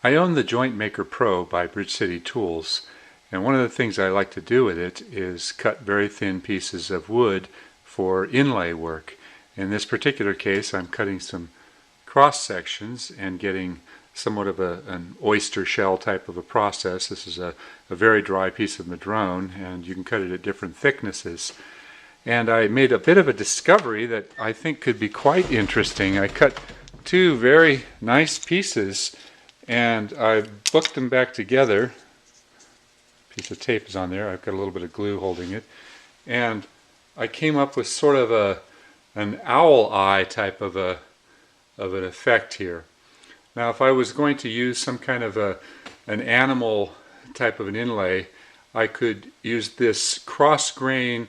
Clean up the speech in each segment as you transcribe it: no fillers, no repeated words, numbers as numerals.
I own the Jointmaker Pro by Bridge City Tools, and one of the things I like to do with it is cut very thin pieces of wood for inlay work. In this particular case, I'm cutting some cross sections and getting somewhat of an oyster shell type of a process. This is a very dry piece of madrone, and you can cut it at different thicknesses. And I made a bit of a discovery that I think could be quite interesting. I cut two very nice pieces and I booked them back together. A piece of tape is on there. I've got a little bit of glue holding it. And I came up with sort of an owl eye type of an effect here. Now if I was going to use some kind of an animal type of an inlay, I could use this cross grain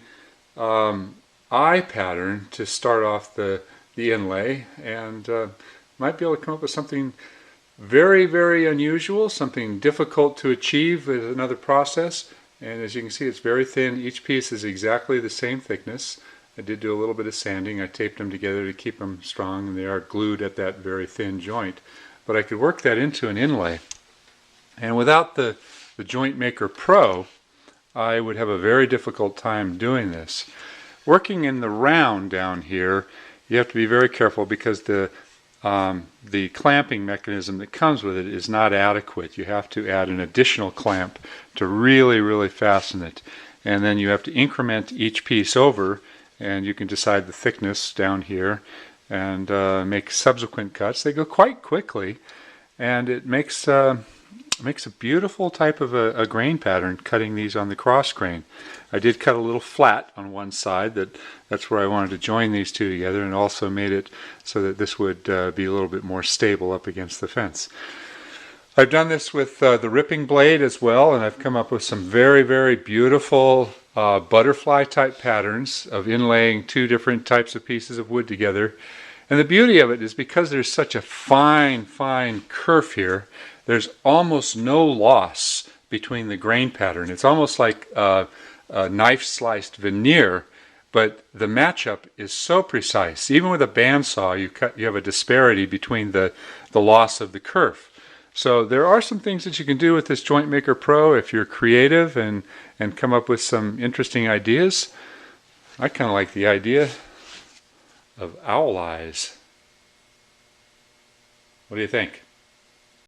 eye pattern to start off the inlay, and might be able to come up with something very, very unusual, something difficult to achieve with another process. And as you can see, it's very thin. Each piece is exactly the same thickness. I did do a little bit of sanding. I taped them together to keep them strong, and they are glued at that very thin joint. But I could work that into an inlay. And without the Jointmaker Pro, I would have a very difficult time doing this. Working in the round down here, you have to be very careful because the clamping mechanism that comes with it is not adequate. You have to add an additional clamp to really, really fasten it. And then you have to increment each piece over, and you can decide the thickness down here and make subsequent cuts. They go quite quickly, and it makes a beautiful type of a grain pattern cutting these on the cross grain. I did cut a little flat on one side. That's where I wanted to join these two together, and also made it so that this would be a little bit more stable up against the fence. I've done this with the ripping blade as well, and I've come up with some very, very beautiful butterfly type patterns of inlaying two different types of pieces of wood together. And the beauty of it is because there's such a fine, fine kerf here, there's almost no loss between the grain pattern. It's almost like a knife sliced veneer, but the matchup is so precise. Even with a bandsaw, you have a disparity between the loss of the kerf. So there are some things that you can do with this Jointmaker Pro if you're creative and come up with some interesting ideas. I kind of like the idea of owl eyes. What do you think?